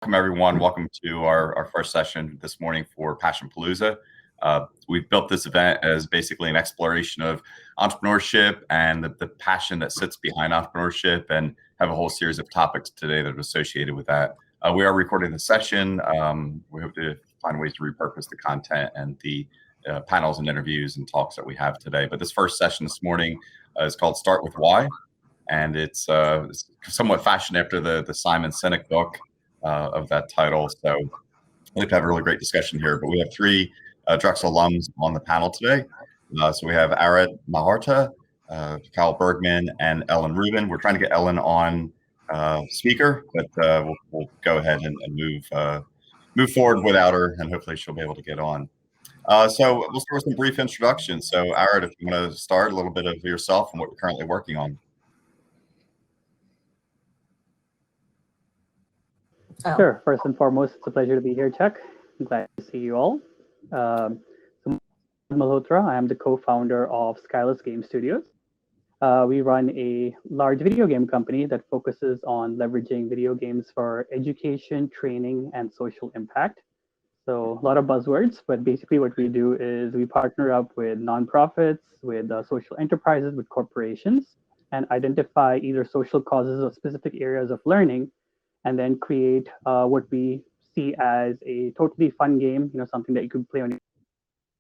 Welcome, everyone. Welcome to our first session this morning for Passion Palooza. We've built this event as basically an exploration of entrepreneurship and the passion that sits behind entrepreneurship, and have a whole series of topics today that are associated with that. We are recording the session. We hope to find ways to repurpose the content and the panels and interviews and talks that we have today. But this first session this morning is called Start With Why, and it's somewhat fashioned after the Simon Sinek book of that title. So I think to have a really great discussion here. But we have three Drexel alums on the panel today. So we have Arad Maharta, Kyle Bergman, and Ellen Rubin. We're trying to get Ellen on speaker, but we'll go ahead and move forward without her, and hopefully she'll be able to get on. So we'll start with some brief introductions. So Arad, if you want to start a little bit of yourself and what you're currently working on. Sure. First and foremost, it's a pleasure to be here, Chuck. I'm glad to see you all. So Malhotra, I am the co-founder of Skyless Game Studios. We run a large video game company that focuses on leveraging video games for education, training, and social impact. So a lot of buzzwords, but basically what we do is we partner up with nonprofits, with social enterprises, with corporations, and identify either social causes or specific areas of learning, and then create what we see as a totally fun game, something that you could play on your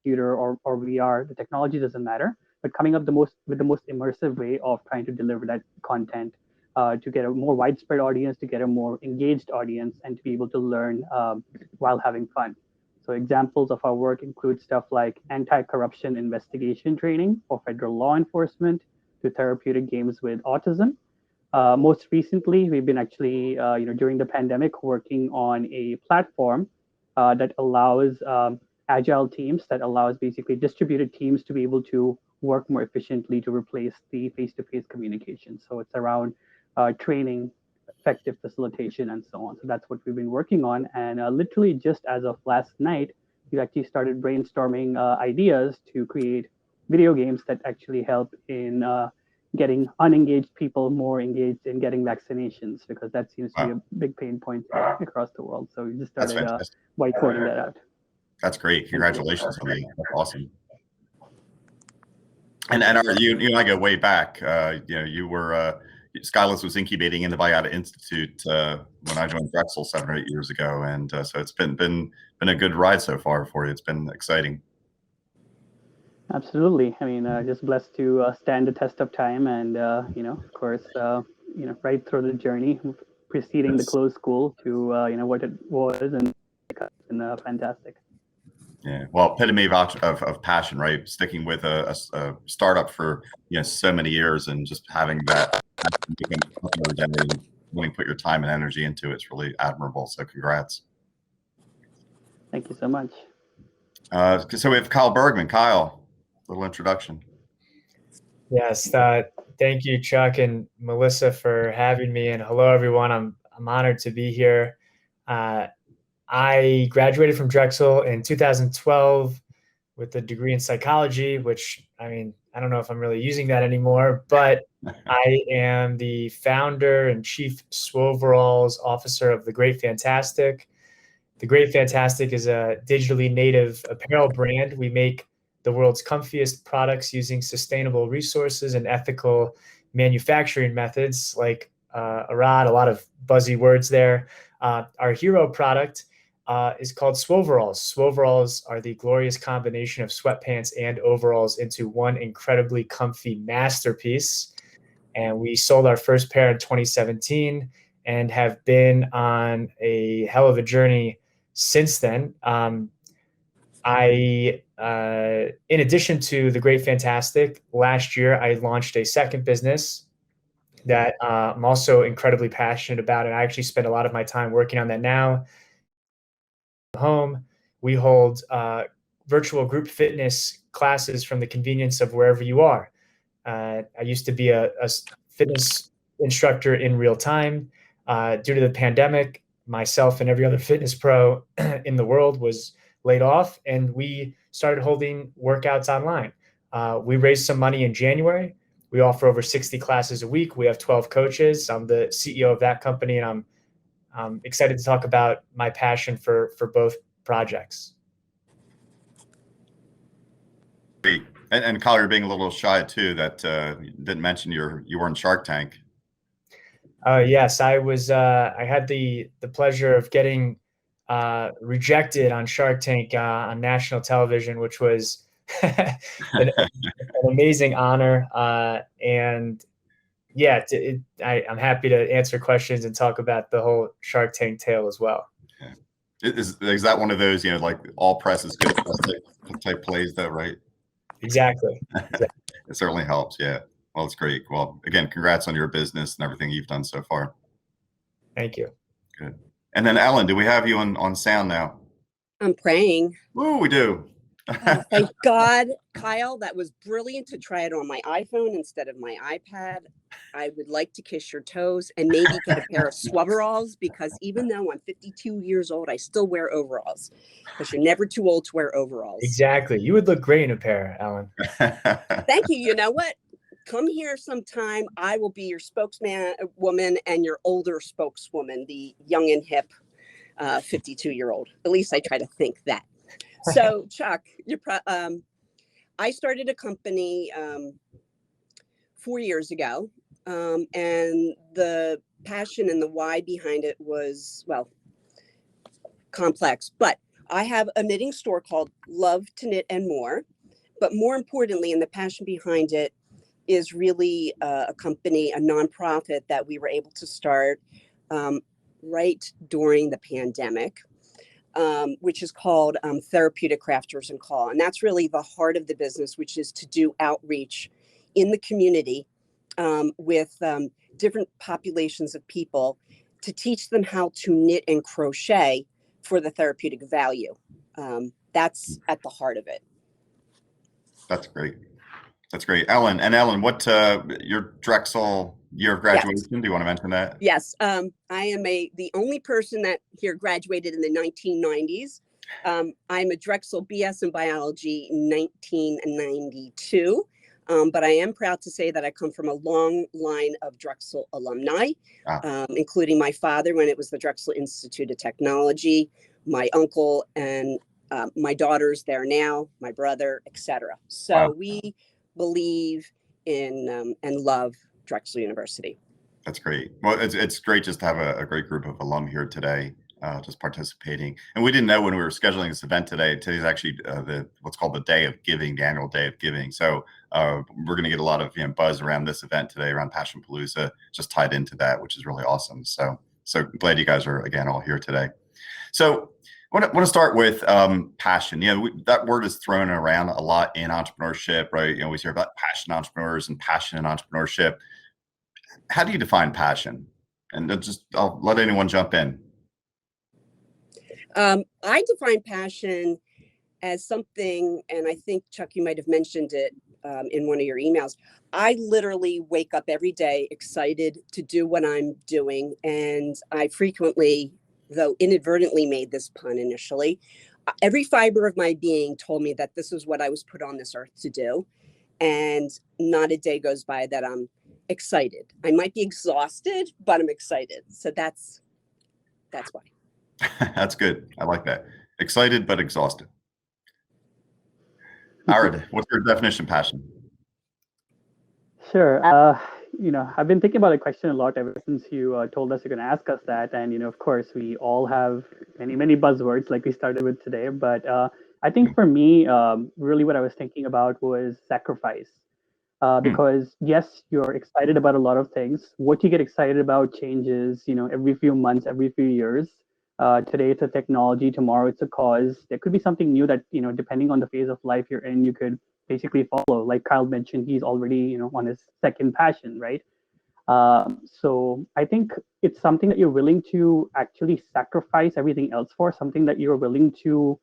computer or VR. The technology doesn't matter, but coming up with the most immersive way of trying to deliver that content to get a more widespread audience, to get a more engaged audience, and to be able to learn while having fun. So examples of our work include stuff like anti-corruption investigation training for federal law enforcement, to therapeutic games with autism. Most recently, we've been actually, during the pandemic, working on a platform that allows agile teams, that allows basically distributed teams to be able to work more efficiently to replace the face-to-face communication. So it's around training, effective facilitation, and so on. So that's what we've been working on. And literally just as of last night, we actually started brainstorming ideas to create video games that actually help in getting unengaged people more engaged in getting vaccinations, because that seems to be a big pain point across the world. So we just started whiteboarding that out. That's great. Congratulations on that. That's awesome. And you and I go way back. You were Skyless was incubating in the Viata Institute when I joined Drexel 7 or 8 years ago, and so it's been a good ride so far for you. It's been exciting. Absolutely. I mean, just blessed to stand the test of time, and of course, right through the journey, preceding the closed school to what it was, and it's been fantastic. Yeah, well, epitome of passion, right? Sticking with a startup for so many years, and just having that when you put your time and energy into it's really admirable. So congrats. Thank you so much. So we have Kyle Bergman. Kyle, little introduction. Yes, thank you, Chuck and Melissa, for having me, and hello, everyone. I'm honored to be here. I graduated from Drexel in 2012 with a degree in psychology, which, I mean, I don't know if I'm really using that anymore, but I am the founder and chief Swoveralls officer of The Great Fantastic. The Great Fantastic is a digitally native apparel brand. We make the world's comfiest products using sustainable resources and ethical manufacturing methods, like Arad, a lot of buzzy words there. Our hero product is called Swoveralls. Swoveralls are the glorious combination of sweatpants and overalls into one incredibly comfy masterpiece. And we sold our first pair in 2017 and have been on a hell of a journey since then. In addition to The Great Fantastic, last year I launched a second business that I'm also incredibly passionate about, and I actually spend a lot of my time working on that now. Home, we hold virtual group fitness classes from the convenience of wherever you are. I used to be a fitness instructor in real time. Due to the pandemic, myself and every other fitness pro in the world was laid off, and we started holding workouts online. We raised some money in January. We offer over 60 classes a week. We have 12 coaches. I'm the CEO of that company, and I'm I'm excited to talk about my passion for both projects. Great. And Kyle, you're being a little shy too. That you didn't mention you were in Shark Tank. Yes, I was. I had the pleasure of getting rejected on Shark Tank on national television, which was an amazing honor. And yeah, I'm happy to answer questions and talk about the whole Shark Tank tale as well. Yeah. Is that one of those, like all press is good press type plays though, right? Exactly. It certainly helps. Yeah. Well, it's great. Well, again, congrats on your business and everything you've done so far. Thank you. Good. And then Ellen, do we have you on sound now? I'm praying. Oh, we do. Oh, thank God, Kyle. That was brilliant to try it on my iPhone instead of my iPad. I would like to kiss your toes and maybe get a pair of swabberalls, because even though I'm 52 years old, I still wear overalls, because you're never too old to wear overalls. Exactly. You would look great in a pair, Ellen. Thank you. You know what? Come here sometime. I will be your woman and your older spokeswoman, the young and hip 52-year-old. At least I try to think that. So, Chuck, I started a company 4 years ago, and the passion and the why behind it was, well, complex. But I have a knitting store called Love to Knit and More. But more importantly, and the passion behind it, is really a company, a nonprofit that we were able to start right during the pandemic. Which is called Therapeutic Crafters and Call. And that's really the heart of the business, which is to do outreach in the community with different populations of people to teach them how to knit and crochet for the therapeutic value. That's at the heart of it. That's great. That's great. Ellen, what your Drexel year of graduation, yes. Do you want to mention that? Yes. I am the only person that here graduated in the 1990s. I'm a Drexel BS in biology in 1992. But I am proud to say that I come from a long line of Drexel alumni, including my father when it was the Drexel Institute of Technology, my uncle, and my daughter's there now, my brother, etc. So we believe in and love Drexel University. That's great. Well, it's great just to have a great group of alum here today, just participating. And we didn't know when we were scheduling this event today. Today's actually what's called the Day of Giving, the annual Day of Giving. So we're going to get a lot of buzz around this event today, around Passion Palooza, just tied into that, which is really awesome. So glad you guys are again all here today. So I want to start with passion. That word is thrown around a lot in entrepreneurship, right? We hear about passion entrepreneurs and passion in entrepreneurship. How do you define passion? And I'll let anyone jump in. I define passion as something, and I think, Chuck, you might have mentioned it in one of your emails. I literally wake up every day excited to do what I'm doing. And I frequently, though inadvertently, made this pun initially. Every fiber of my being told me that this is what I was put on this earth to do. And not a day goes by that I'm excited. I might be exhausted, but I'm excited. So that's why. That's good. I like that. Excited, but exhausted. Arid, what's your definition of passion? Sure. I've been thinking about the question a lot ever since you told us you're going to ask us that. And, of course, we all have many, many buzzwords like we started with today. But I think for me, really what I was thinking about was sacrifice. Because, yes, you're excited about a lot of things. What you get excited about changes, every few months, every few years. Today it's a technology, tomorrow it's a cause. There could be something new that, depending on the phase of life you're in, you could basically follow. Like Kyle mentioned, he's already, on his second passion, right? So I think it's something that you're willing to actually sacrifice everything else for, something that you're willing to,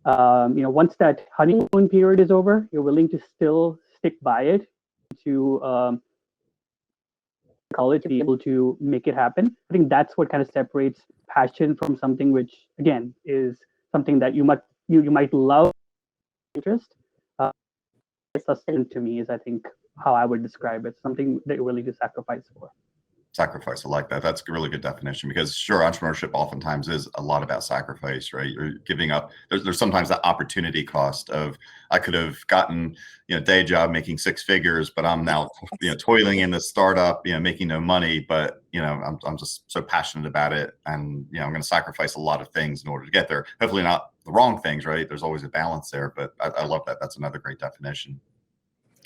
once that honeymoon period is over, you're willing to still stick by it, to college to be able to make it happen. I think that's what kind of separates passion from something which, again, is something that you might love, interest. Sustained to me is, I think, how I would describe it. Something that you're willing to sacrifice for. Sacrifice. I like that. That's a really good definition, because sure, entrepreneurship oftentimes is a lot about sacrifice, right? You're giving up. There's sometimes that opportunity cost of, I could have gotten, day job making six figures, but I'm now, toiling in the startup, making no money, but I'm just so passionate about it, and I'm going to sacrifice a lot of things in order to get there. Hopefully not the wrong things, right? There's always a balance there, but I love that. That's another great definition.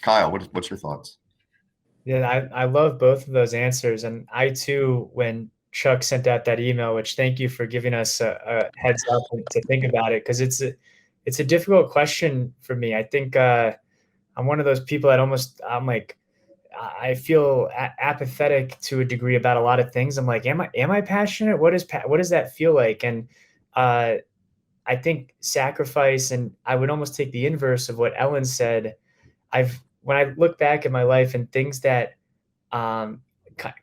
Kyle, what's your thoughts? Yeah, I love both of those answers. And I too, when Chuck sent out that email, which thank you for giving us a heads up to think about it, because it's a difficult question for me. I think I'm one of those people that I'm like, I feel apathetic to a degree about a lot of things. I'm like, am I passionate? What does that feel like? And I think sacrifice, and I would almost take the inverse of what Ellen said. When I look back at my life and things that kind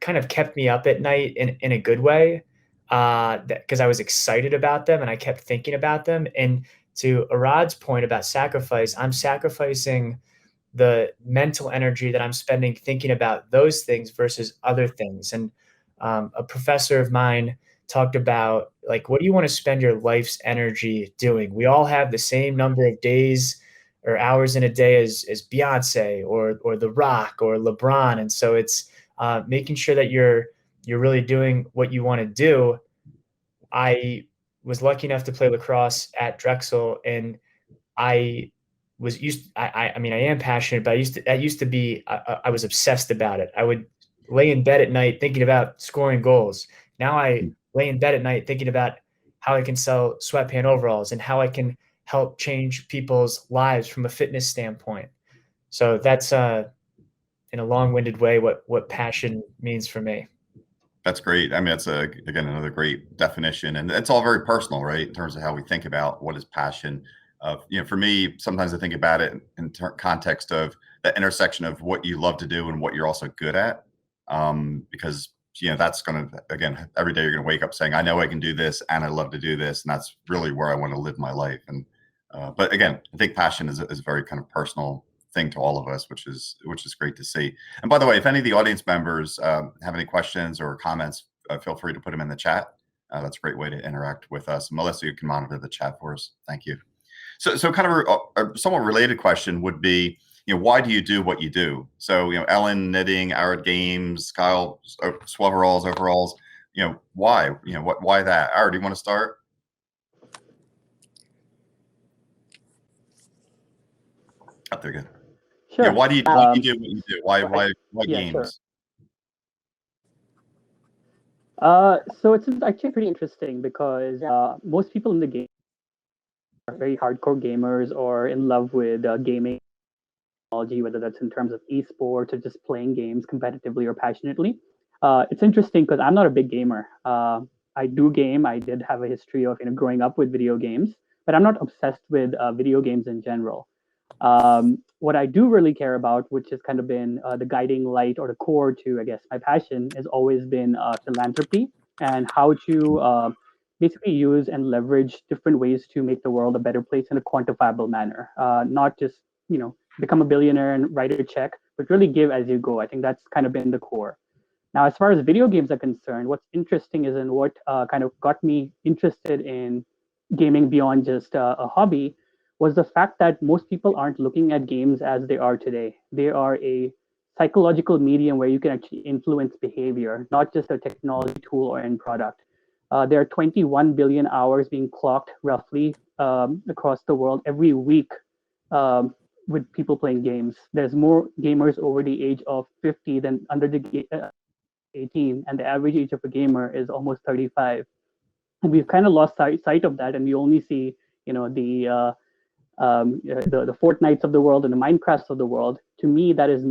of kept me up at night in a good way, because I was excited about them and I kept thinking about them. And to Arad's point about sacrifice, I'm sacrificing the mental energy that I'm spending thinking about those things versus other things. And a professor of mine talked about, like, what do you want to spend your life's energy doing? We all have the same number of days or hours in a day as Beyonce or The Rock or LeBron. And so it's making sure that you're really doing what you want to do. I was lucky enough to play lacrosse at Drexel, and I am passionate, but I used to be, I was obsessed about it. I would lay in bed at night thinking about scoring goals. Now I lay in bed at night thinking about how I can sell sweatpant overalls and how I can help change people's lives from a fitness standpoint. So that's in a long-winded way what passion means for me. That's great. I mean, that's again another great definition, and it's all very personal, right? In terms of how we think about what is passion. For me, sometimes I think about it in context of the intersection of what you love to do and what you're also good at, because that's going to, again, every day you're going to wake up saying, I know I can do this and I love to do this, and that's really where I want to live my life. And but again, I think passion is a very kind of personal thing to all of us, which is great to see. And by the way, if any of the audience members have any questions or comments, feel free to put them in the chat. That's a great way to interact with us. Melissa, you can monitor the chat for us. Thank you. So kind of a somewhat related question would be, why do you do what you do? So, Ellen, knitting, Arad games, Kyle, overalls. Why? Why that? Arad, do you want to start? Up there, good. Sure. Yeah, why do you do what you do? Why yeah, games? Sure. So it's actually pretty interesting because most people in the game are very hardcore gamers or in love with gaming technology, whether that's in terms of esports or just playing games competitively or passionately. It's interesting because I'm not a big gamer. I do game. I did have a history of growing up with video games, but I'm not obsessed with video games in general. What I do really care about, which has kind of been the guiding light or the core to, I guess, my passion, has always been philanthropy and how to basically use and leverage different ways to make the world a better place in a quantifiable manner. Not just, become a billionaire and write a check, but really give as you go. I think that's kind of been the core. Now, as far as video games are concerned, what's interesting is, and what kind of got me interested in gaming beyond just a hobby, was the fact that most people aren't looking at games as they are today. They are a psychological medium where you can actually influence behavior, not just a technology tool or end product. There are 21 billion hours being clocked roughly across the world every week with people playing games. There's more gamers over the age of 50 than under the 18, and the average age of a gamer is almost 35. And we've kind of lost sight of that, and we only see, the Fortnites of the world and the Minecrafts of the world. To me, that is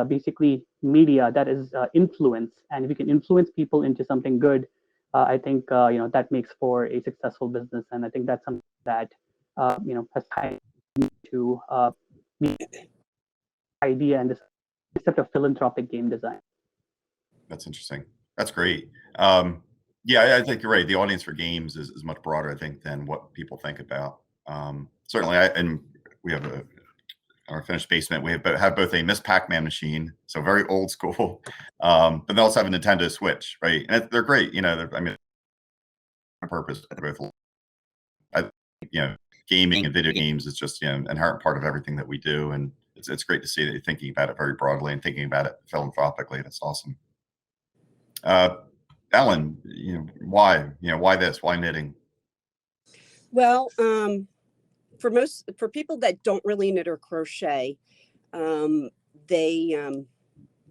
basically media, that is influence. And if you can influence people into something good, I think that makes for a successful business. And I think that's something that has tied to the idea and this concept of philanthropic game design. That's interesting. That's great. Yeah, I think you're right. The audience for games is much broader, I think, than what people think about. Certainly, and we have our finished basement, we have both a Miss Pac-Man machine, so very old school, but they also have a Nintendo Switch, right? And they're great. I mean, on purpose, they're both, gaming and video games is just an inherent part of everything that we do, and it's great to see that you're thinking about it very broadly and thinking about it philanthropically. That's awesome. Ellen, why this? Why knitting? Well, for people that don't really knit or crochet, they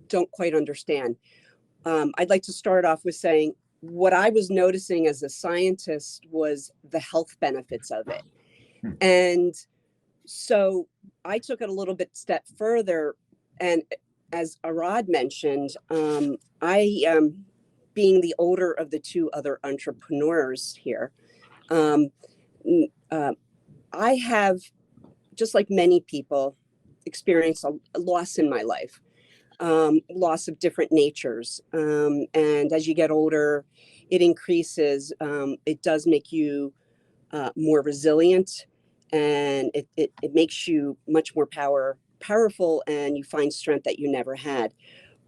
don't quite understand. I'd like to start off with saying what I was noticing as a scientist was the health benefits of it. And so I took it a little bit step further. And as Arad mentioned, I, being the older of the two other entrepreneurs here, I have, just like many people, experienced a loss in my life, loss of different natures. And as you get older, it increases. It does make you more resilient, and it makes you much more powerful, and you find strength that you never had.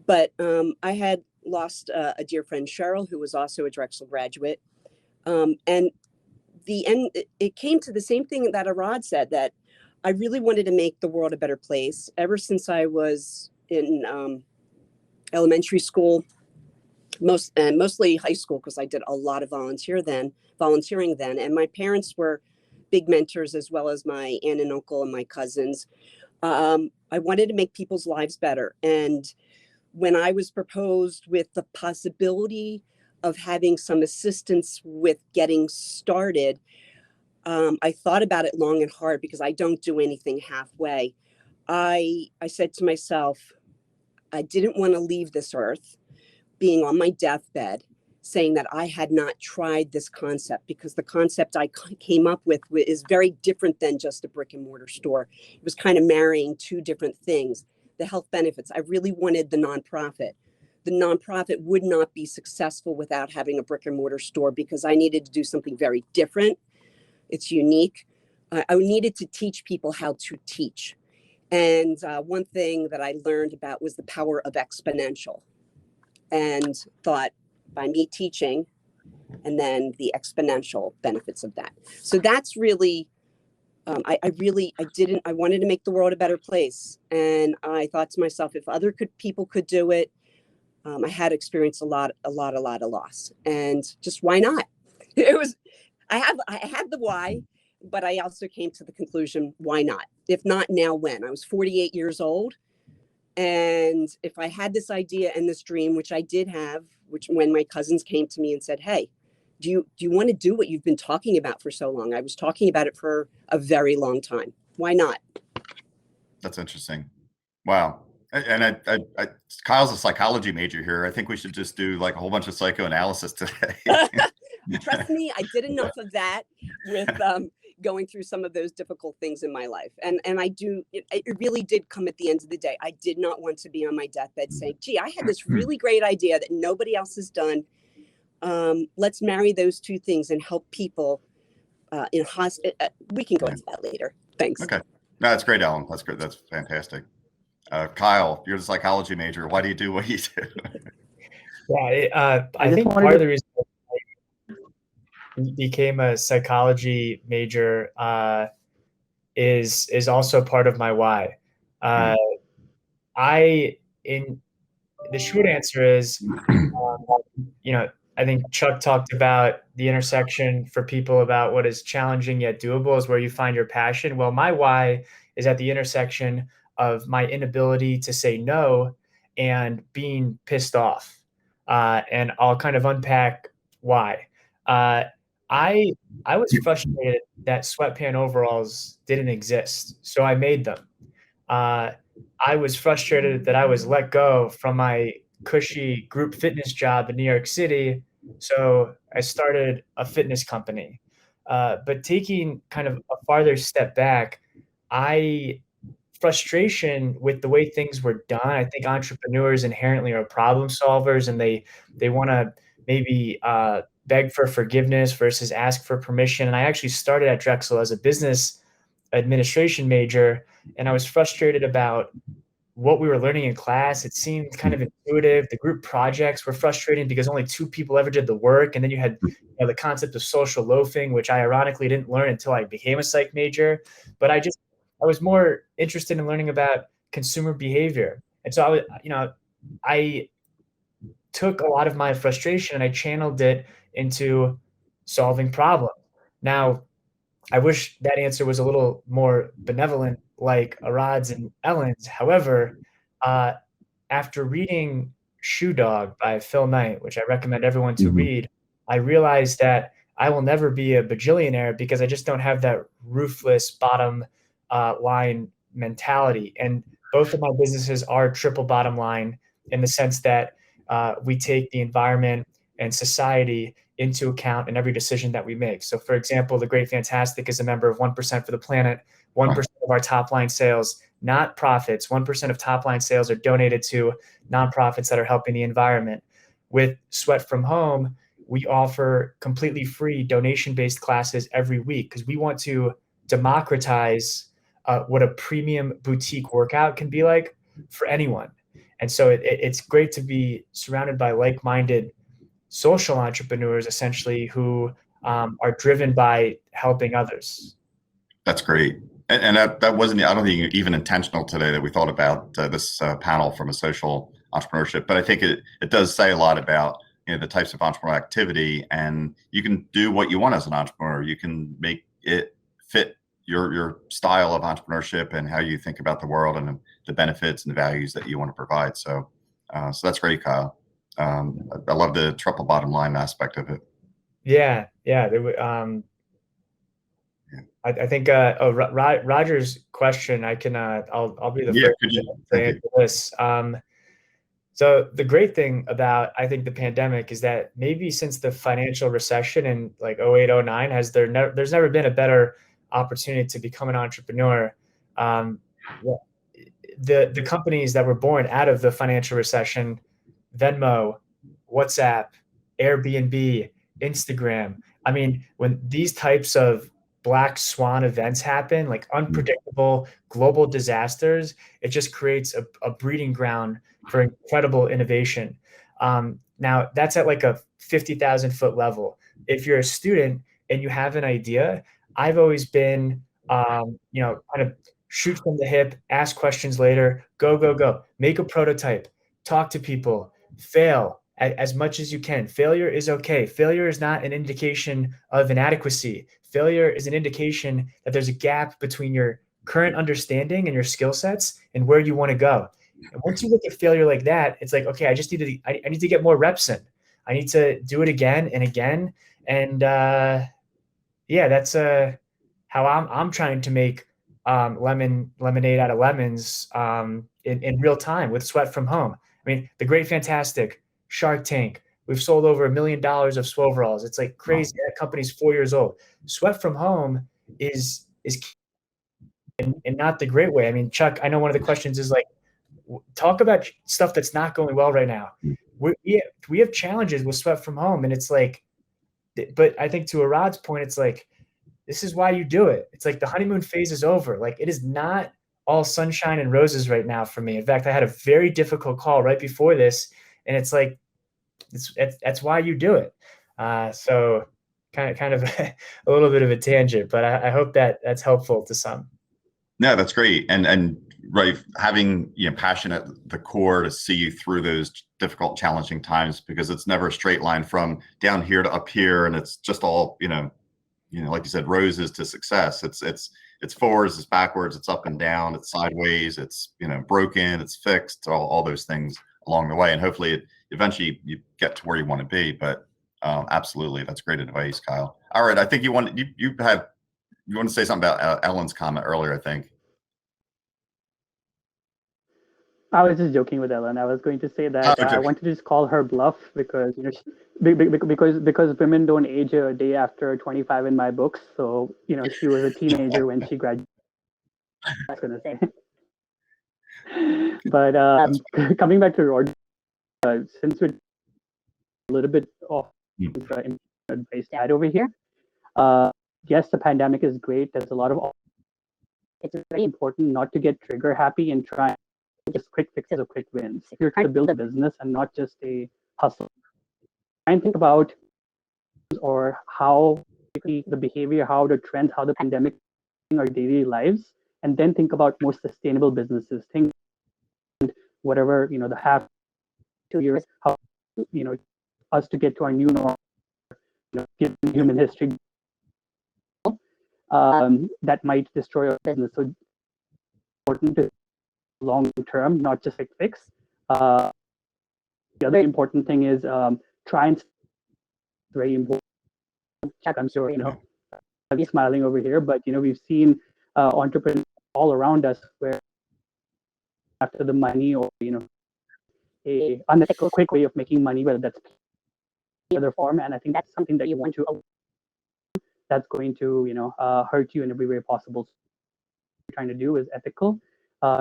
But I had lost a dear friend, Cheryl, who was also a Drexel graduate. And the end, it came to the same thing that Arad said, that I really wanted to make the world a better place. Ever since I was in elementary school, mostly high school, because I did a lot of volunteering then. And my parents were big mentors, as well as my aunt and uncle and my cousins. I wanted to make people's lives better. And when I was proposed with the possibility of having some assistance with getting started, I thought about it long and hard, because I don't do anything halfway. I said to myself, I didn't want to leave this earth being on my deathbed saying that I had not tried this concept, because the concept I came up with is very different than just a brick and mortar store. It was kind of marrying two different things. The health benefits. I really wanted the nonprofit. The nonprofit would not be successful without having a brick and mortar store, because I needed to do something very different. It's unique. I needed to teach people how to teach. And one thing that I learned about was the power of exponential, and thought, by me teaching, and then the exponential benefits of that. So that's really, I wanted to make the world a better place. And I thought to myself, if other people could do it, I had experienced a lot of loss, and just why not? I had the why, but I also came to the conclusion, why not? If not now, when? I was 48 years old. And if I had this idea and this dream, which I did have, which when my cousins came to me and said, hey, do you want to do what you've been talking about for so long? I was talking about it for a very long time. Why not? That's interesting. Wow. And Kyle's a psychology major here. I think we should just do like a whole bunch of psychoanalysis today. Trust me, I did enough of that with going through some of those difficult things in my life. And it really did come at the end of the day. I did not want to be on my deathbed saying, gee, I had this really great idea that nobody else has done. Let's marry those two things and help people in hospital. We can go into that later. Thanks. Okay. No, that's great, Ellen. That's good. That's fantastic. Kyle, you're the psychology major. Why do you do what you do? Yeah, I think part of the reason I became a psychology major is also part of my why. The short answer is, I think Chuck talked about the intersection for people about what is challenging yet doable is where you find your passion. Well, my why is at the intersection of my inability to say no and being pissed off. And I'll kind of unpack why. I was frustrated that sweatpant overalls didn't exist, so I made them. I was frustrated that I was let go from my cushy group fitness job in New York City, so I started a fitness company. But taking kind of a farther step back, frustration with the way things were done. I think entrepreneurs inherently are problem solvers, and they want to maybe beg for forgiveness versus ask for permission. And I actually started at Drexel as a business administration major, and I was frustrated about what we were learning in class. It seemed kind of intuitive. The group projects were frustrating because only 2 people ever did the work. And then you had the concept of social loafing, which I ironically didn't learn until I became a psych major. But I was more interested in learning about consumer behavior. And so I took a lot of my frustration and I channeled it into solving problems. Now, I wish that answer was a little more benevolent, like Arad's and Ellen's. However, after reading Shoe Dog by Phil Knight, which I recommend everyone to read, I realized that I will never be a bajillionaire because I just don't have that ruthless bottom line mentality. And both of my businesses are triple bottom line in the sense that we take the environment and society into account in every decision that we make. So for example, The Great Fantastic is a member of 1% for the Planet. 1% of our top line sales, not profits, 1% of top line sales are donated to nonprofits that are helping the environment. With Sweat from Home, we offer completely free donation-based classes every week because we want to democratize what a premium boutique workout can be like for anyone. And so it's great to be surrounded by like-minded social entrepreneurs, essentially, who are driven by helping others. That's great. And that wasn't, I don't think, even intentional today that we thought about this panel from a social entrepreneurship, but I think it does say a lot about the types of entrepreneurial activity, and you can do what you want as an entrepreneur. You can make it fit your style of entrepreneurship and how you think about the world and the benefits and the values that you want to provide. So that's great, Kyle. I love the triple bottom line aspect of it. Yeah. I think Roger's question, I can I'll be the first to answer this. So the great thing about, I think, the pandemic is that maybe since the financial recession in like 08, 09, there's never been a better opportunity to become an entrepreneur. The companies that were born out of the financial recession, Venmo, WhatsApp, Airbnb, Instagram. I mean, when these types of black swan events happen, like unpredictable global disasters, it just creates a breeding ground for incredible innovation. Now, that's at like a 50,000 foot level. If you're a student and you have an idea, I've always been, kind of shoot from the hip, ask questions later, go, make a prototype, talk to people, fail as much as you can. Failure is okay. Failure is not an indication of inadequacy. Failure is an indication that there's a gap between your current understanding and your skill sets and where you want to go. And once you look at failure like that, it's like, okay, I need to get more reps in. I need to do it again and again. And that's how I'm trying to make lemonade out of lemons in real time with Sweat from Home. I mean, The Great Fantastic, Shark Tank. We've sold over $1 million of Swoveralls. It's like crazy. That company's 4 years old. Sweat from Home is in not the great way. I mean, Chuck, I know one of the questions is like, talk about stuff that's not going well right now. We have challenges with Sweat from Home, and it's like, but I think to Arad's point, it's like, this is why you do it. It's like the honeymoon phase is over. Like, it is not all sunshine and roses right now for me. In fact, I had a very difficult call right before this, and it's like, that's why you do it. So kind of a little bit of a tangent, but I hope that's helpful to some. No, that's great. And right, having passion at the core to see you through those difficult, challenging times, because it's never a straight line from down here to up here, and it's just all like you said, roses to success. It's forwards, it's backwards, it's up and down, it's sideways, it's broken, it's fixed, all those things along the way, and hopefully eventually you get to where you want to be. But absolutely, that's great advice, Kyle. All right, I think you want to say something about Ellen's comment earlier, I think. I was just joking with Ellen. I was going to say that I wanted to just call her bluff because because women don't age a day after 25 in my books. So she was a teenager when she graduated. I was gonna say. But coming back to Roger, since we're a little bit off advice had over here, yes, the pandemic is great. There's a lot of it's very important not to get trigger happy and try just quick fixes or quick wins. If you're trying to build a business and not just a hustle, try and think about or how the behavior, how the trends, how the pandemic our daily lives, and then think about more sustainable businesses. Think whatever the half 2 years, how us to get to our new norm, given human history, that might destroy our business. So important to long term, not just a fix. The other important thing is try and very important. Check, I'm sure I'll be smiling over here, but we've seen entrepreneurs all around us where after the money or a unethical quick way of making money, whether that's the other form, and I think that's something that you want to that's going to hurt you in every way possible. So what you're trying to do is ethical.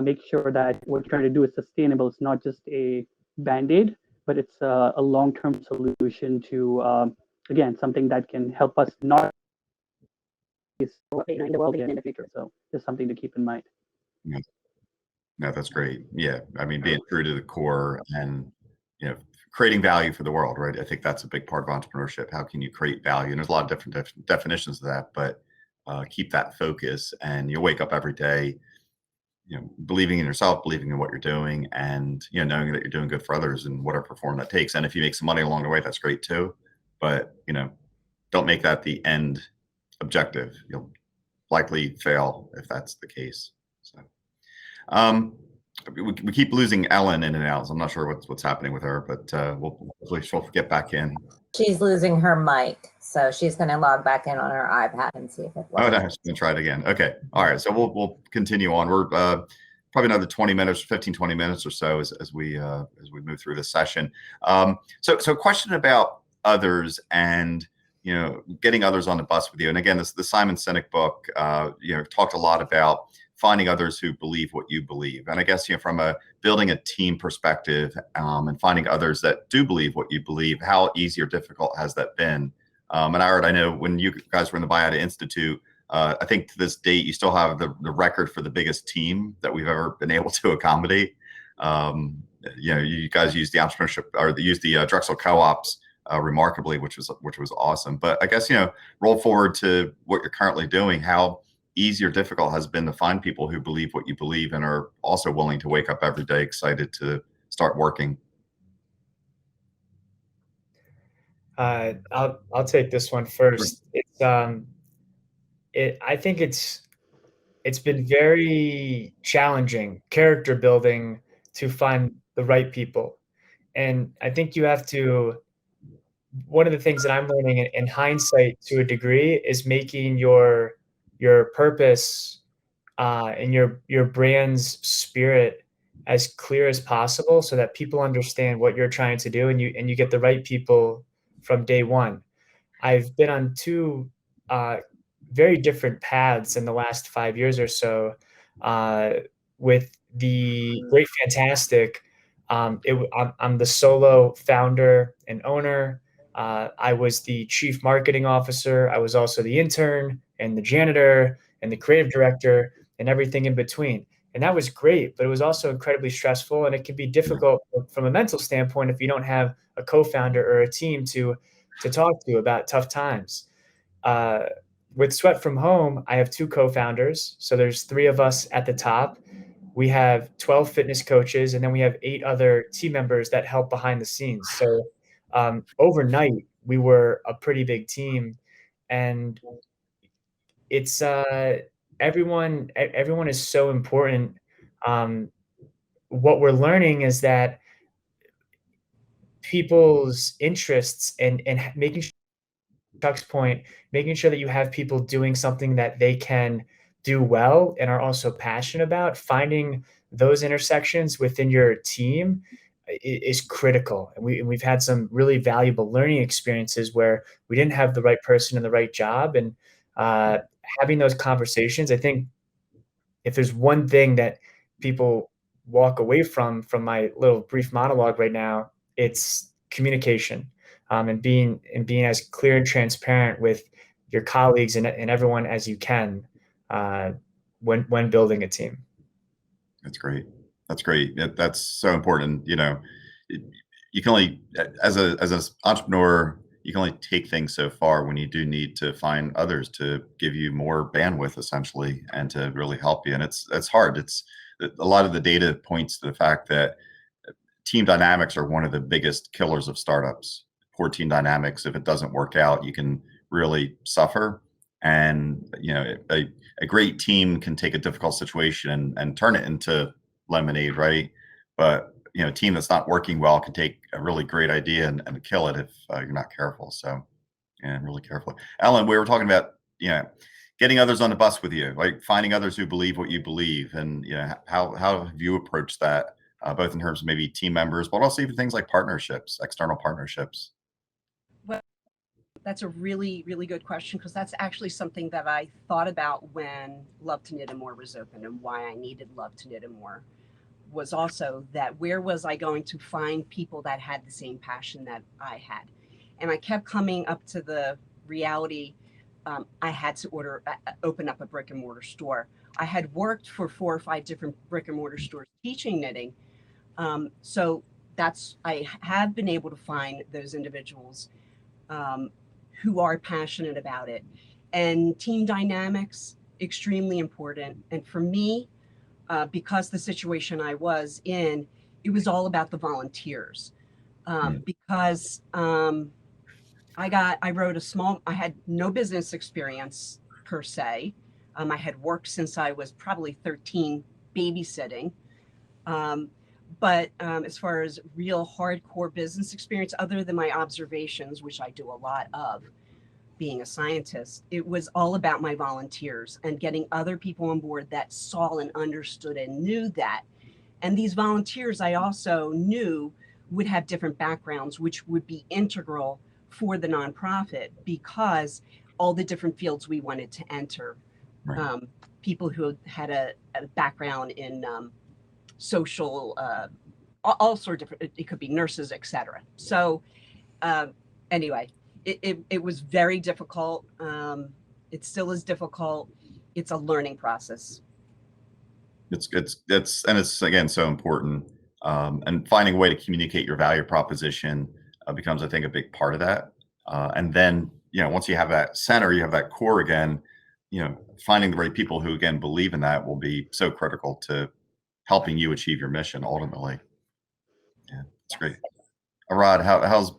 Make sure that what you're trying to do is sustainable. It's not just a band-aid, but it's a long-term solution to again something that can help us not in the world again in the future. So just something to keep in mind. Yeah. No, that's great. Yeah, I mean, being true to the core and creating value for the world, right? I think that's a big part of entrepreneurship. How can you create value? And there's a lot of different definitions of that, but keep that focus, and you wake up every day, believing in yourself, believing in what you're doing, and knowing that you're doing good for others in whatever form that takes. And if you make some money along the way, that's great too. But don't make that the end objective. You'll likely fail if that's the case. So. We keep losing Ellen in and out, so I'm not sure what's happening with her, but hopefully she'll get back in. She's losing her mic, so she's going to log back in on her iPad and see if it works. Oh, no, she's going to try it again. Okay, all right, so we'll continue on. We're probably another 20 minutes, 15, 20 minutes or so as we move through this session. So question about others and getting others on the bus with you. And again, the Simon Sinek book, talked a lot about finding others who believe what you believe. And I guess, from building a team perspective and finding others that do believe what you believe, how easy or difficult has that been? And I know when you guys were in the Biata Institute, I think to this date, you still have the record for the biggest team that we've ever been able to accommodate. You guys used the entrepreneurship or used the Drexel co-ops remarkably, which was awesome. But I guess, roll forward to what you're currently doing, how easy or difficult has been to find people who believe what you believe and are also willing to wake up every day excited to start working? I'll take this one first. I think it's been very challenging, character building, to find the right people. And I think you have to, one of the things that I'm learning in hindsight to a degree is making your purpose and your brand's spirit as clear as possible so that people understand what you're trying to do, and you get the right people from day one. I've been on two very different paths in the last 5 years or so. With the Great Fantastic, I'm the solo founder and owner. I was the chief marketing officer. I was also the intern and the janitor and the creative director and everything in between. And that was great, but it was also incredibly stressful, and it can be difficult from a mental standpoint if you don't have a co-founder or a team to talk to about tough times. With Sweat from Home, I have two co-founders. So there's 3 of us at the top. We have 12 fitness coaches, and then we have 8 other team members that help behind the scenes. So overnight, we were a pretty big team, and it's everyone is so important. What we're learning is that people's interests and making sure, Chuck's point, making sure that you have people doing something that they can do well and are also passionate about, finding those intersections within your team is critical. And we've had some really valuable learning experiences where we didn't have the right person in the right job, and having those conversations. I think if there's one thing that people walk away from my little brief monologue right now, it's communication, and being as clear and transparent with your colleagues and everyone as you can. when building a team. That's great. That's great. That's so important. You can only, as an entrepreneur, you can only take things so far when you do need to find others to give you more bandwidth, essentially, and to really help you. And it's hard. It's a lot of the data points to the fact that team dynamics are one of the biggest killers of startups. Poor team dynamics, if it doesn't work out, you can really suffer. And a great team can take a difficult situation and turn it into lemonade, right? But a team that's not working well can take a really great idea and kill it if you're not careful. So, and really careful. Alan, we were talking about getting others on the bus with you, like finding others who believe what you believe, and how have you approached that, both in terms of maybe team members, but also even things like partnerships, external partnerships. Well, that's a really, really good question, because that's actually something that I thought about when Love to Knit and More was open, and why I needed Love to Knit and More was also that where was I going to find people that had the same passion that I had? And I kept coming up to the reality I had to open up a brick and mortar store. I had worked for 4 or 5 different brick and mortar stores teaching knitting. So I have been able to find those individuals who are passionate about it. And team dynamics, extremely important. And for me, because the situation I was in, it was all about the volunteers. Because I had no business experience per se. I had worked since I was probably 13 babysitting. But as far as real hardcore business experience, other than my observations, which I do a lot of being a scientist, it was all about my volunteers and getting other people on board that saw and understood and knew that. And these volunteers I also knew would have different backgrounds, which would be integral for the nonprofit, because all the different fields we wanted to enter. Right. People who had a background in social, all sorts of different, it could be nurses, etc. So anyway, it was very difficult. It still is difficult. It's a learning process. It's again so important. And finding a way to communicate your value proposition becomes, I think, a big part of that. And then, once you have that center, you have that core again, finding the right people who, again, believe in that will be so critical to helping you achieve your mission ultimately. Yeah, it's great. Arad, how's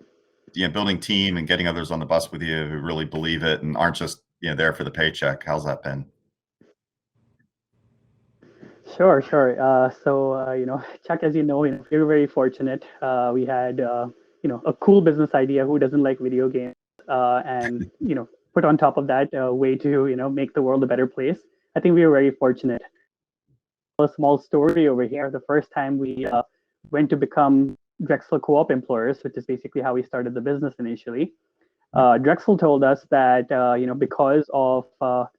building team and getting others on the bus with you who really believe it and aren't just there for the paycheck? How's that been? Sure. So, Chuck, as you know, we were very fortunate. We had, a cool business idea. Who doesn't like video games? And, put on top of that a way to, make the world a better place. I think we were very fortunate. A small story over here. The first time we went to become Drexel Co-op employers, which is basically how we started the business initially. Drexel told us that because of our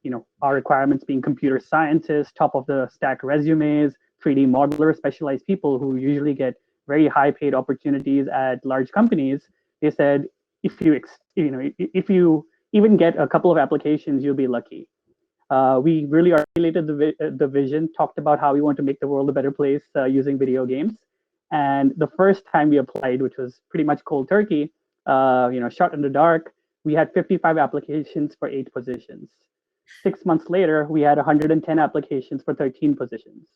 requirements being computer scientists, top of the stack resumes, 3D modelers, specialized people who usually get very high paid opportunities at large companies, they said if you even get a couple of applications, you'll be lucky. We really articulated the vision, talked about how we want to make the world a better place using video games. And the first time we applied, which was pretty much cold turkey, shot in the dark, we had 55 applications for 8 positions. 6 months later, we had 110 applications for 13 positions.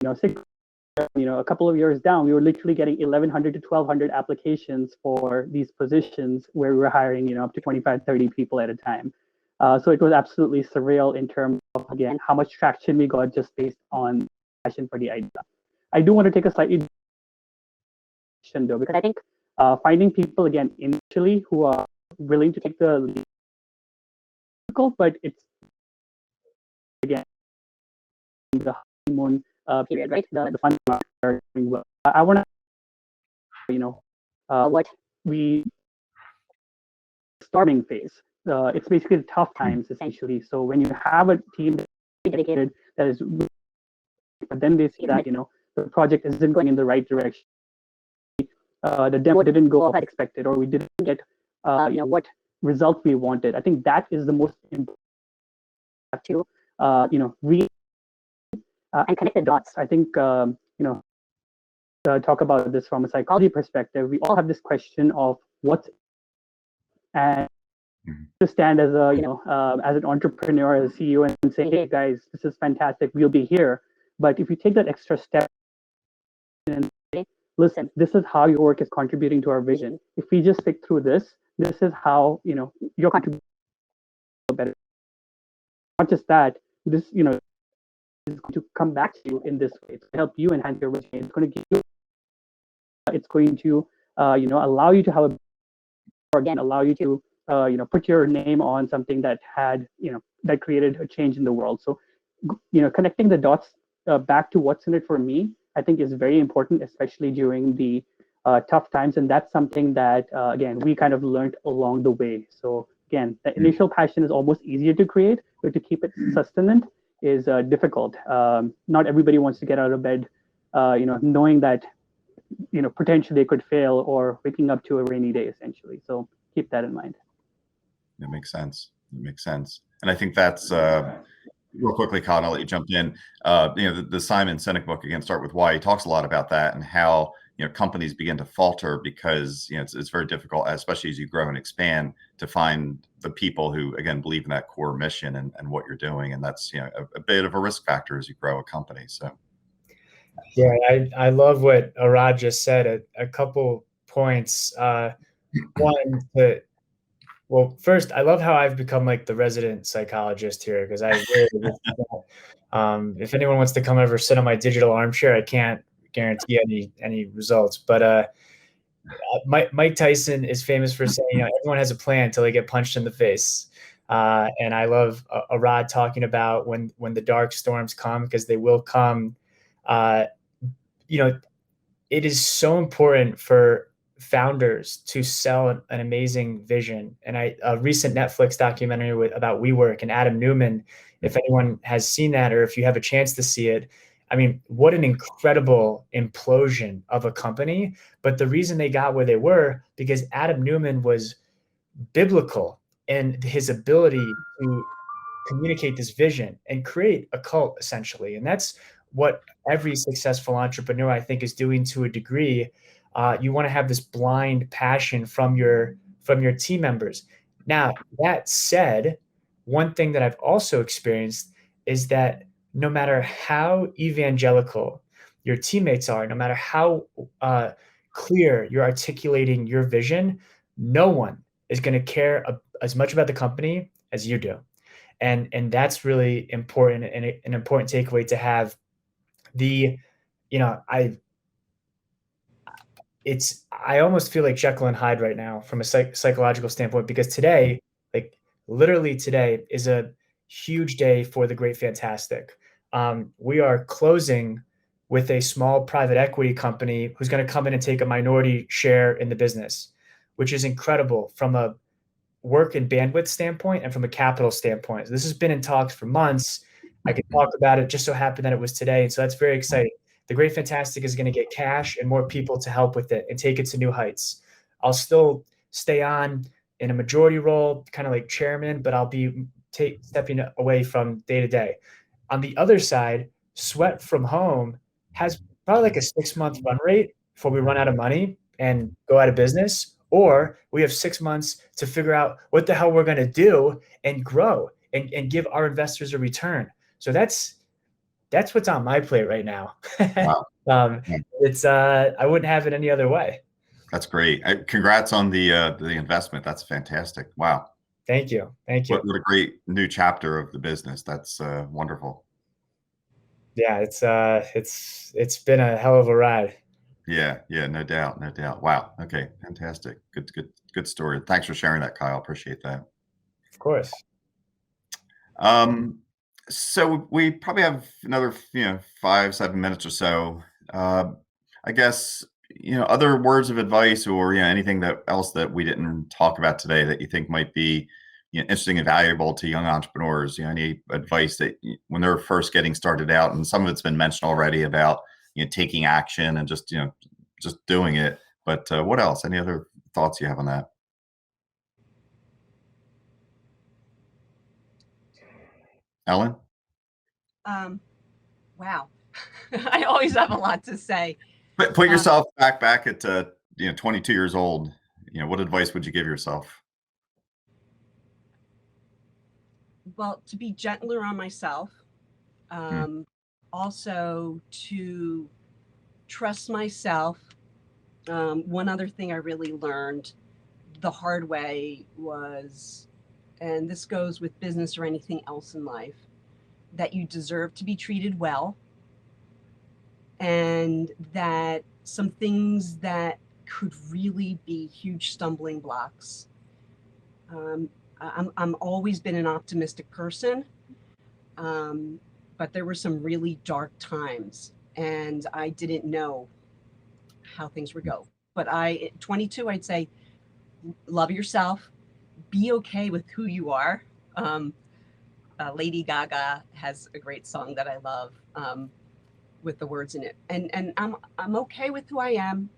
A couple of years down, we were literally getting 1,100 to 1,200 applications for these positions where we were hiring, up to 25, 30 people at a time. So it was absolutely surreal in terms of, again, how much traction we got just based on passion for the idea. I do want to take a slightly different though, because I think finding people, again, initially who are willing to take the lead, but it's, again, the honeymoon period, right? The fun are doing well. I want to, what we storming phase. It's basically the tough times essentially. So when you have a team dedicated that is, but then they see that the project isn't going in the right direction. The demo didn't go as expected, or we didn't get what result we wanted. I think that is the most important to read and connect the dots. I think talk about this from a psychology perspective. We all have this question of what's, and to stand as a as an entrepreneur, as a CEO, and say, hey guys, this is fantastic, we'll be here. But if you take that extra step and say, listen, this is how your work is contributing to our vision. If we just stick through this is how your contribution better. Not just that, this is going to come back to you in this way. It's going to help you enhance your vision. It's going to give you. It's going to allow you to have allow you to put your name on something that had that created a change in the world. So connecting the dots back to what's in it for me, I think is very important, especially during the tough times. And that's something that again we kind of learned along the way. So again, the initial passion is almost easier to create, but to keep it sustained is difficult. Not everybody wants to get out of bed knowing that potentially they could fail, or waking up to a rainy day essentially. So keep that in mind. That makes sense. That makes sense. And I think that's real quickly, Colin, I'll let you jump in. The Simon Sinek book, again, Start With Why, he talks a lot about that and how companies begin to falter because it's very difficult, especially as you grow and expand, to find the people who again believe in that core mission and what you're doing, and that's a bit of a risk factor as you grow a company. So yeah, I love what Arad just said. A couple points. One, first, I love how I've become like the resident psychologist here, because I really, if anyone wants to come over, sit on my digital armchair, I can't guarantee any results. But Mike Tyson is famous for saying, everyone has a plan until they get punched in the face. And I love Arad talking about when the dark storms come, because they will come. It is so important for founders to sell an amazing vision. And a recent Netflix documentary about WeWork and Adam Newman, if anyone has seen that, or if you have a chance to see it, I mean, what an incredible implosion of a company. But the reason they got where they were, because Adam Newman was biblical in his ability to communicate this vision and create a cult, essentially. And that's what every successful entrepreneur, I think, is doing to a degree. You want to have this blind passion from your team members. Now, that said, one thing that I've also experienced is that no matter how evangelical your teammates are, no matter how clear you're articulating your vision, no one is going to care as much about the company as you do. And that's really important, and an important takeaway to have. I almost feel like Jekyll and Hyde right now from a psychological standpoint, because today, like literally today, is a huge day for the Great Fantastic. We are closing with a small private equity company who's going to come in and take a minority share in the business, which is incredible from a work and bandwidth standpoint and from a capital standpoint. So this has been in talks for months. I could talk about it, just so happened that it was today. And so that's very exciting. The Great Fantastic is going to get cash and more people to help with it and take it to new heights. I'll still stay on in a majority role, kind of like chairman, but I'll be stepping away from day to day. On the other side, Sweat from Home has probably like a 6-month run rate before we run out of money and go out of business, or we have 6 months to figure out what the hell we're going to do and grow and give our investors a return. So that's what's on my plate right now. Wow. It's I wouldn't have it any other way. That's great. Congrats on the investment. That's fantastic. Wow. Thank you. What a great new chapter of the business. That's wonderful. Yeah, it's been a hell of a ride. Yeah, no doubt. Wow. Okay, fantastic. Good story. Thanks for sharing that, Kyle. Appreciate that. Of course. So we probably have another 5-7 minutes or so. I guess other words of advice, or anything else that we didn't talk about today that you think might be interesting and valuable to young entrepreneurs. Any advice that when they're first getting started out, and some of it's been mentioned already about taking action and just doing it. But what else? Any other thoughts you have on that? Ellen? Wow. I always have a lot to say. Put yourself back at 22 years old. What advice would you give yourself? Well, to be gentler on myself. Also to trust myself. One other thing I really learned the hard way was, and this goes with business or anything else in life, that you deserve to be treated well, and that some things that could really be huge stumbling blocks. I'm always been an optimistic person, but there were some really dark times, and I didn't know how things would go. But 22, I'd say, love yourself, be okay with who you are. Lady Gaga has a great song that I love with the words in it, and I'm okay with who I am,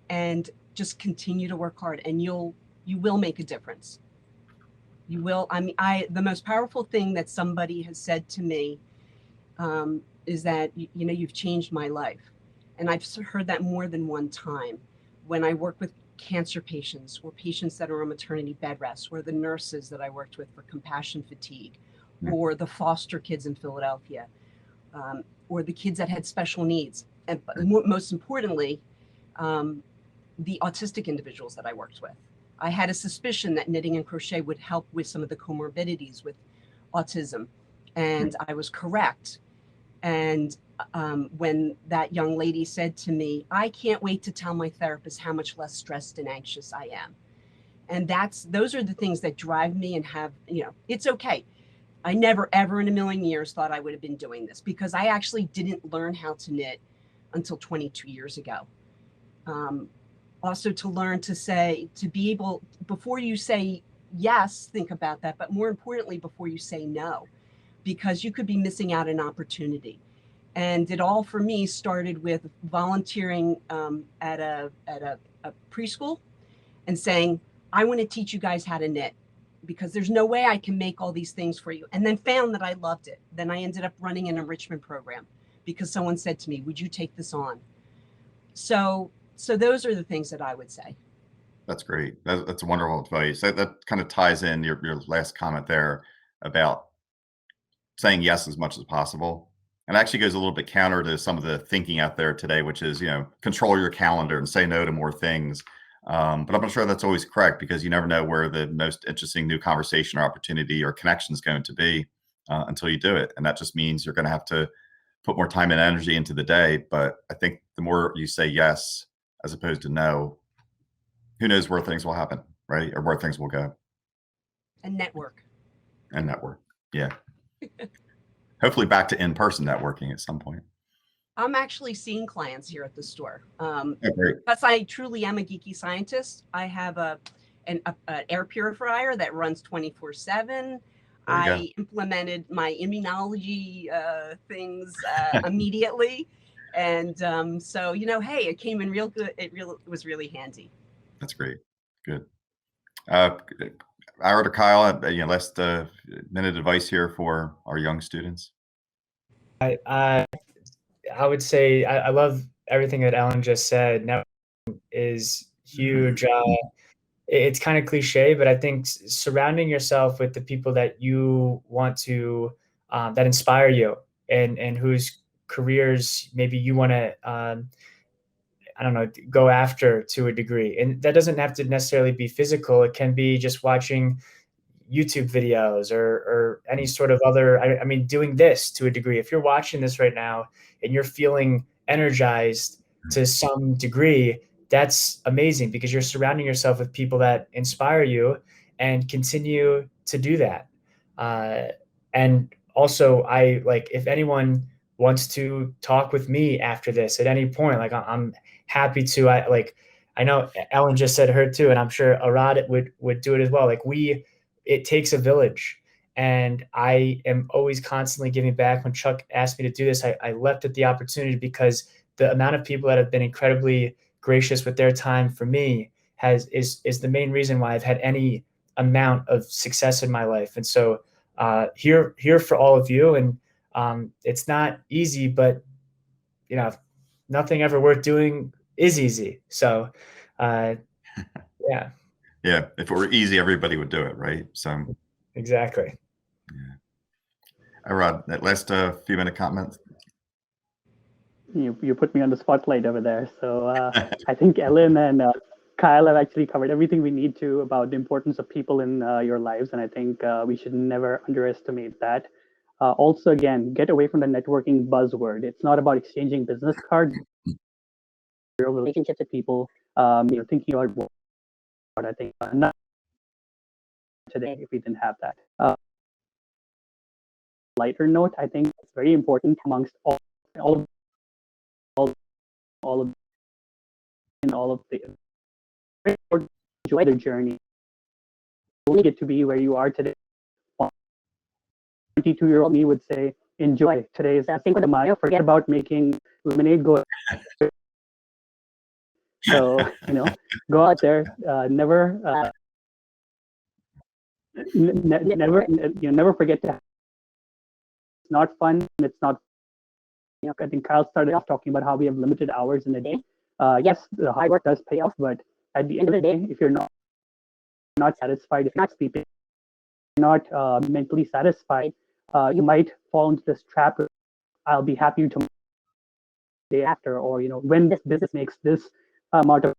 and just continue to work hard, and you will make a difference. You will. I mean, the most powerful thing that somebody has said to me is that you've changed my life, and I've heard that more than one time when I work with cancer patients or patients that are on maternity bed rest, or the nurses that I worked with for compassion fatigue, or the foster kids in Philadelphia, or the kids that had special needs, and most importantly, the autistic individuals that I worked with. I had a suspicion that knitting and crochet would help with some of the comorbidities with autism, and I was correct. And when that young lady said to me, I can't wait to tell my therapist how much less stressed and anxious I am. And those are the things that drive me and have, it's okay. I never, ever in a million years thought I would have been doing this, because I actually didn't learn how to knit until 22 years ago. Also to learn to be able, before you say yes, think about that, but more importantly, before you say no, because you could be missing out an opportunity. And it all for me started with volunteering at a preschool and saying, I want to teach you guys how to knit, because there's no way I can make all these things for you. And then found that I loved it. Then I ended up running an enrichment program because someone said to me, would you take this on? So those are the things that I would say. That's great. That's wonderful advice. That kind of ties in your last comment there about saying yes as much as possible. And actually goes a little bit counter to some of the thinking out there today, which is, control your calendar and say no to more things. But I'm not sure that's always correct, because you never know where the most interesting new conversation or opportunity or connection is going to be until you do it. And that just means you're going to have to put more time and energy into the day. But I think the more you say yes as opposed to no, who knows where things will happen, right? Or where things will go. And network. Yeah. Hopefully back to in-person networking at some point. I'm actually seeing clients here at the store. Great. Because I truly am a geeky scientist. I have an air purifier that runs 24/7. I implemented my immunology things immediately. And so, hey, it came in real good. It was really handy. That's great. Good. Ira or Kyle, last minute advice here for our young students. I would say I love everything that Ellen just said. Networking is huge. It's kind of cliche, but I think surrounding yourself with the people that you want to, that inspire you, and whose careers maybe you want to, I don't know, go after to a degree. And that doesn't have to necessarily be physical. It can be just watching YouTube videos or any sort of other, I mean, doing this to a degree. If you're watching this right now and you're feeling energized to some degree, that's amazing, because you're surrounding yourself with people that inspire you, and continue to do that. And also, if anyone wants to talk with me after this at any point, I'm happy to. I know Ellen just said her too, and I'm sure Arad would do it as well. It takes a village, and I am always constantly giving back. When Chuck asked me to do this, I leapt at the opportunity, because the amount of people that have been incredibly gracious with their time for me is the main reason why I've had any amount of success in my life. And so here for all of you. And It's not easy, but you know, nothing ever worth doing is easy. So, yeah. Yeah, if it were easy, everybody would do it, right? So Exactly. Rod, that last few minute comment. You put me on the spotlight over there. So I think Ellen and Kyle have actually covered everything we need to about the importance of people in your lives, and I think we should never underestimate that. Also, again, get away from the networking buzzword. It's not about exchanging business cards. Your relationships with people. Thinking about what I think not today if we didn't have that. Lighter note, I think it's very important amongst all of all of in all of the enjoy the journey. You only get to be where you are today. 22-year-old me would say, enjoy today's Cinco de Mayo. Forget about making lemonade go. So go out there. Never never forget to. It's not fun. It's not. I think Kyle started off talking about how we have limited hours in a day. Yes, the hard work does pay off, but at the end of the day, if you're not satisfied, if you're not sleeping, you're not mentally satisfied, you might fall into this trap. I'll be happy tomorrow, day after, or when this business makes this amount of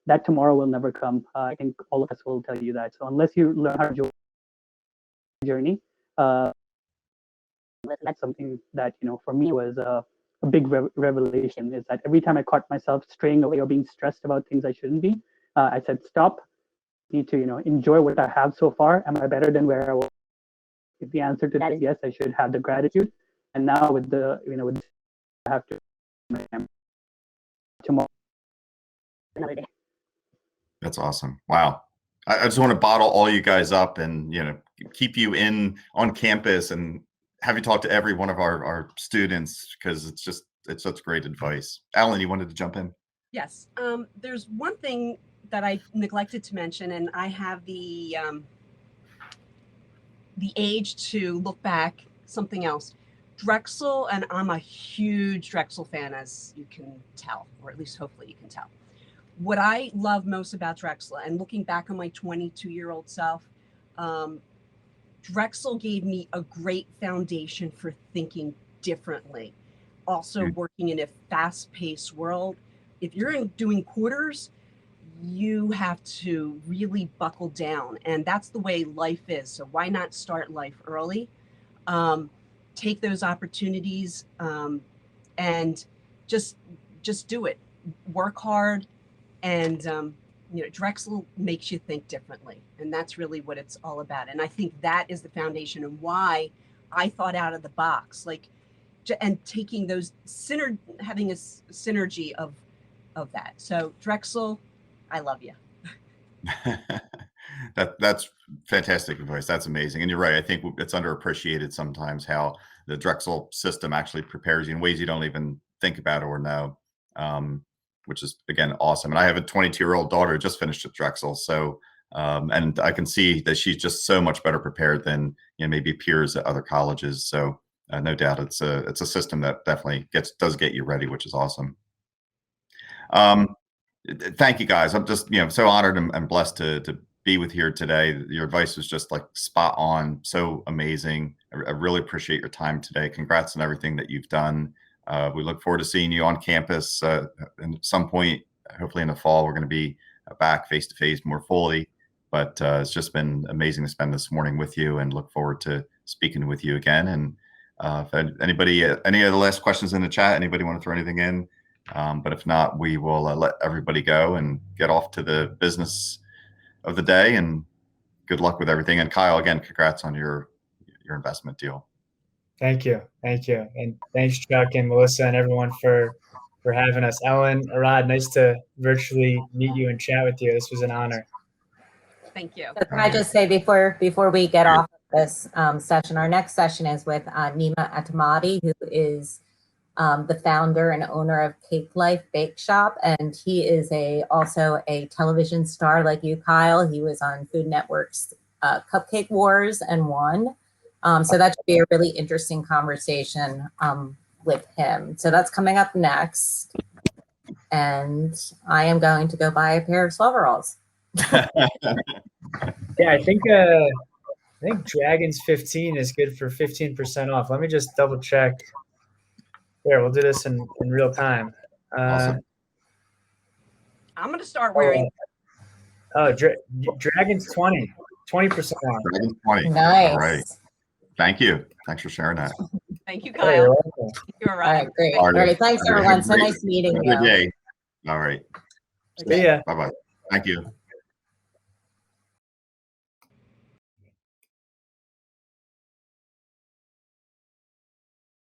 that tomorrow will never come. I think all of us will tell you that. So unless you learn how to enjoy the journey, that's something that for me was a big revelation. Is that every time I caught myself straying away or being stressed about things I shouldn't be, I said stop. Need to enjoy what I have so far. Am I better than where I was? If the answer to that is yes, I should have the gratitude. And now with the with I have to tomorrow another day. That's awesome. Wow. I just want to bottle all you guys up and keep you in on campus and have you talk to every one of our students, because it's such great advice. Alan, you wanted to jump in? Yes. There's one thing that I neglected to mention, and I have the age to look back. Something else. Drexel, and I'm a huge Drexel fan, as you can tell, or at least hopefully you can tell. What I love most about Drexel, and looking back on my 22-year-old self, Drexel gave me a great foundation for thinking differently. Also, working in a fast-paced world, if you're doing quarters, you have to really buckle down, and that's the way life is. So why not start life early? Take those opportunities, and just do it. Work hard, and Drexel makes you think differently, and that's really what it's all about. And I think that is the foundation and why I thought out of the box, and taking those having a synergy of that. So Drexel, I love you. That's fantastic advice. That's amazing. And you're right. I think it's underappreciated sometimes how the Drexel system actually prepares you in ways you don't even think about or know, which is, again, awesome. And I have a 22-year-old daughter who just finished at Drexel. So, and I can see that she's just so much better prepared than maybe peers at other colleges. So no doubt it's a system that definitely does get you ready, which is awesome. Thank you, guys. I'm just so honored and blessed to be with here today. Your advice was just like spot on, so amazing. I really appreciate your time today. Congrats on everything that you've done. We look forward to seeing you on campus at some point. Hopefully in the fall, we're going to be back face to face more fully. But it's just been amazing to spend this morning with you, and look forward to speaking with you again. And if anybody, any other last questions in the chat? Anybody want to throw anything in? But if not, we will let everybody go and get off to the business of the day. And good luck with everything. And Kyle, again, congrats on your investment deal. Thank you. And thanks, Chuck and Melissa and everyone for having us. Ellen, Arad, nice to virtually meet you and chat with you. This was an honor. Thank you. So can I just say before we get off of this session, our next session is with Nima Atamati, who is the founder and owner of Cake Life Bake Shop, and he is also a television star like you, Kyle. He was on Food Network's Cupcake Wars and won. So that should be a really interesting conversation with him. So that's coming up next. And I am going to go buy a pair of Sloveralls. Yeah, I think Dragons 15 is good for 15% off. Let me just double check. There, we'll do this in real time. Awesome. I'm going to start wearing. Dragons 20% off. Dragon 20. Nice. All right. Thank you. Thanks for sharing that. Thank you, Hey, you're Kyle. welcome. You're All right. right, great. All All right. right, thanks Have a everyone. So great- nice meeting have a good you. day. All right. See ya. Bye-bye. Thank you.